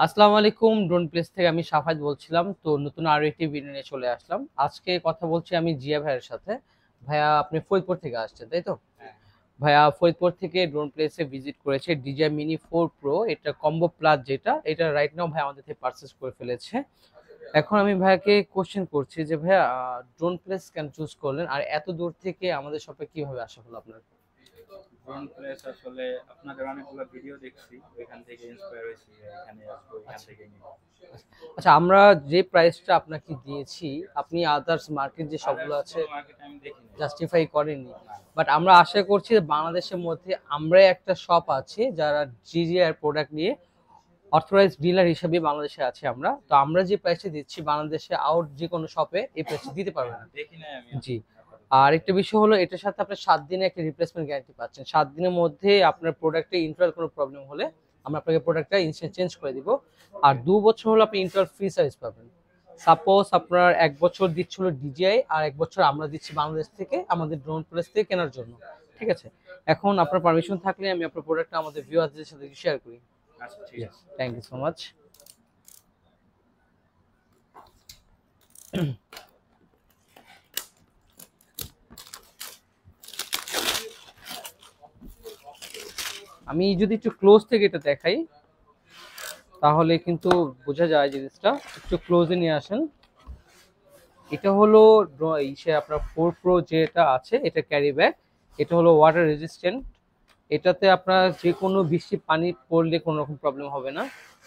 আসসালামু আলাইকুম। Drone place থেকে আমি সাফায়েত বলছিলাম। তো নতুন আরো একটি ভিডিও নিয়ে চলে আসলাম। আজকে কথা বলছি আমি জিয়া ভাইয়ের সাথে। ভাইয়া আপনি ফরিদপুর থেকে আসছেন, তাই তো? ভাইয়া ফরিদপুর থেকে ড্রোন প্লেসে ভিজিট করেছে DJI Mini 4 Pro, এটা কম্বো প্লাস যেটা, এটা রাইট নাও ভাই আমাদের থেকে পারচেজ করে ফেলেছে। এখন আমি ভাইয়াকে কোশ্চেন করছি যে ভাইয়া ড্রোন প্লেস কেন চুজ করলেন আর এত দূর থেকে আমাদের শপে কিভাবে আসা হলো আপনার? ড্রোন প্লেস আসলে আপনাদের অনেকগুলো ভিডিও দেখছি, ওইখান থেকে ইন্সপায়ার হয়েছি যে এখানে আসবো, এখান আচ্ছা থেকে নিব। আচ্ছা, আমরা যে প্রাইসটা আপনাকে দিয়েছি আপনি আদার্স মার্কেট যে সবগুলো আদার্স আছে কোনো মার্কেট আমি দেখিনি। জাস্টিফাই করেননি। না। বাট আমরা আশা করছি যে বাংলাদেশের মধ্যে আমরা একটা শপ আছে যারা জিজিআর প্রোডাক্ট নিয়ে অথরাইজ ডিলার হিসেবে বাংলাদেশে আছে আমরা। তো আমরা যে প্রাইসে দিচ্ছি বাংলাদেশে আউট যে কোনো শপে এই প্রাইসে দিতে পারবে না। দেখি নাই আমি জি। আপাতত। আর একটা বিষয় হলো এটার সাথে আপনি 7 দিনে একটা রিপ্লেসমেন্ট গ্যারান্টি পাচ্ছেন। 7 দিনের মধ্যে আপনার প্রোডাক্টে ইন্টারনাল কোনো প্রবলেম হলে আমরা আপনাকে প্রোডাক্টটা ইনস্ট্যান্ট চেঞ্জ করে দিব। আর 2 বছর হলো আপনি ইন্টারনাল ফ্রি সার্ভিস পাবেন। সাপোজ আপনার 1 বছর দিচ্ছিল DJI আর 1 বছর আমরা দিচ্ছি বাংলাদেশ থেকে আমাদের ড্রোন প্লেস থেকে কেনার জন্য। ঠিক আছে? এখন আপনার পারমিশন থাকলে আমি আপনার প্রোডাক্টটা আমাদের ভিউয়ারদের সাথে শেয়ার করি। আচ্ছা, ঠিক ইয়েস, আছে। Thank you so much. আমি যদি একটু ক্লোজ থেকে এটা দেখাই তাহলে কিন্তু বোঝা যায় জিনিসটা। একটু ক্লোজে নিয়ে আসেন। এটা হলো ইসে আপনার 4 প্রো যেটা আছে এটা ক্যারি ব্যাগ। এটা হলো ওয়াটার রেজিস্ট্যান্ট। এটাতে আপনার যে কোনো বৃষ্টি পানি পড়লে কোনো রকম প্রবলেম হবে না।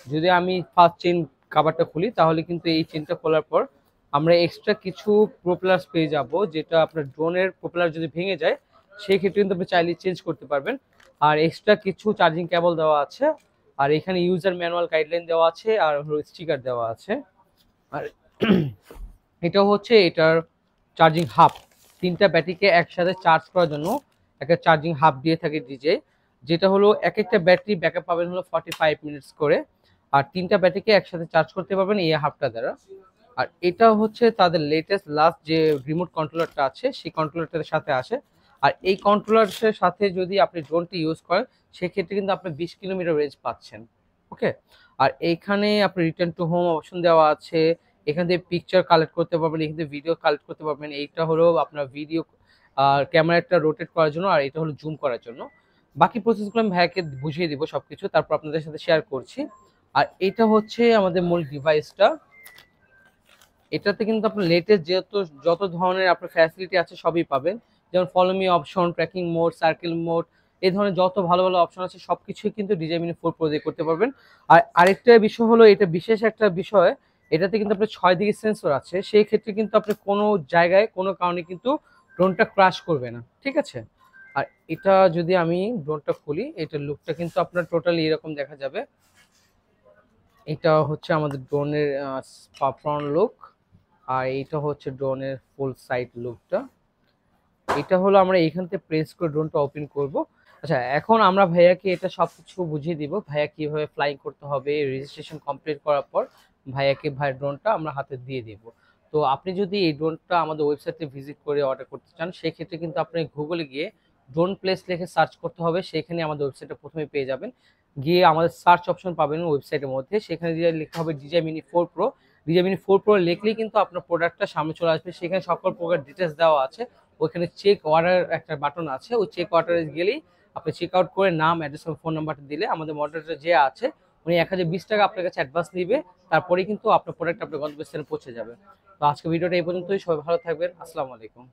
যদি আমি ফার্স্ট চেইন কভারটা খুলি তাহলে কিন্তু এই চেইনটা খোলার পর আমরা এক্সট্রা কিছু প্রোপেলার্স পেয়ে যাব, যেটা আপনার ড্রোনের প্রোপেলার যদি ভেঙে যায় সেই ক্ষেত্রে কিন্তু আপনি চাইলে চেঞ্জ করতে পারবেন। আর এক্সট্রা কিছু চার্জিং কেবল দেওয়া আছে। আর এখানে ইউজার ম্যানুয়াল গাইডলাইন দেওয়া আছে আর হলো স্টিকার দেওয়া আছে। আর এটা হচ্ছে এটার চার্জিং হাব। 3টা ব্যাটারিকে একসাথে চার্জ করার জন্য একটা চার্জিং হাব দিয়ে থাকে ডিজে, যেটা হলো এক একটা ব্যাটারি ব্যাকআপ পাবেন হলো 45 মিনিটস করে। আর 3টা ব্যাটারিকে একসাথে চার্জ করতে পারবেন এই হাবটা দ্বারা। আর এটা হচ্ছে তাদের লেটেস্ট লাস্ট যে রিমোট কন্ট্রোলারটা আছে সেই কন্ট্রোলারটার সাথে আসে। আর এই কন্ট্রোলারের সাথে যদি আপনি ড্রোনটি ইউজ করেন সেক্ষেত্রে কিন্তু আপনি 20 কিলোমিটার রেঞ্জ পাচ্ছেন। ওকে। আর এইখানে আপনি রিটার্ন টু হোম অপশন দেওয়া আছে। এখান থেকে পিকচার কালেক্ট করতে পারবেন, এখান থেকে ভিডিও কালেক্ট করতে পারবেন। এইটা হলো আপনার ভিডিও ক্যামেরাটা রোটেট করার জন্য আর এটা হলো জুম করার জন্য। বাকি প্রসেসগুলো আমি ভাইয়াকে বুঝিয়ে দিব সবকিছু, তারপর আপনাদের সাথে শেয়ার করছি। আর এটা হচ্ছে আমাদের মূল ডিভাইসটা। এটাতে কিন্তু আপনার লেটেস্ট যত ধরনের আপনার ফ্যাসিলিটি আছে সবই পাবেন। যেমন follow me option, tracking mode, circle mode, এই ধরনের যত ভালো ভালো অপশন আছে সবকিছুই কিন্তু DJI Mini 4 Pro দিয়ে করতে পারবেন। আর আরেকটা বিষয় হলো এটা বিশেষ একটা বিষয়, এটাতে কিন্তু আপনার 6 দিকে সেন্সর আছে। সেই ক্ষেত্রে কিন্তু আপনি কোনো জায়গায় কোনো কারণে কিন্তু ড্রোনটা ক্র্যাশ করবে না। ঠিক আছে? আর এটা যদি আমি ড্রোনটা খুলি এটার লুকটা কিন্তু আপনার টোটালি এরকম দেখা যাবে। এটা হচ্ছে আমাদের ড্রোনের ফ্রন্ট লুক। আর এইটা হচ্ছে ড্রোনের ফুল সাইড লুকটা। এটা হলো আমরা এখান থেকে প্রেস করে ড্রোনটা ওপেন করব। আচ্ছা, এখন আমরা ভাইয়াকে এটা সবকিছু বুঝিয়ে দিব ভাইয়া কিভাবে ফ্লাইং করতে হবে। রেজিস্ট্রেশন কমপ্লিট করার পর ভাইয়াকে ড্রোনটা আমরা হাতে দিয়ে দিব। তো আপনি যদি এই ড্রোনটা আমাদের ওয়েবসাইটে ভিজিট করে অর্ডার করতে চান সেক্ষেত্রে কিন্তু আপনি গুগলে গিয়ে ড্রোন প্লেস লিখে সার্চ করতে হবে, সেখানে আমাদের ওয়েবসাইটটা প্রথমে পেয়ে যাবেন। গিয়ে আমাদের সার্চ অপশন পাবেন ওয়েবসাইটের মধ্যে, সেখানে দিয়ে লিখতে হবে DJI Mini 4 Pro। DJI Mini 4 Pro লিখলেই কিন্তু আপনার প্রোডাক্টটা সামনে চলে আসবে। সেখানে সকল প্রকার ডিটেলস দেওয়া আছে। ওইখানে চেক অর্ডার একটা বাটন আছে, ওই চেক অর্ডারে গেলেই আপনি চেক আউট করে নাম, অ্যাড্রেস এবং ফোন নাম্বারটা দিলে আমাদের মডারেটর যে আছে উনি 1020 টাকা আপনার কাছে অ্যাডভান্স নিবে। তারপরেই কিন্তু আপনার প্রোডাক্ট আপনার গন্তব্যস্থানে পৌঁছে যাবে। তো আজকে ভিডিওটা এই পর্যন্তই। সবাই ভালো থাকবেন। আসসালামু আলাইকুম।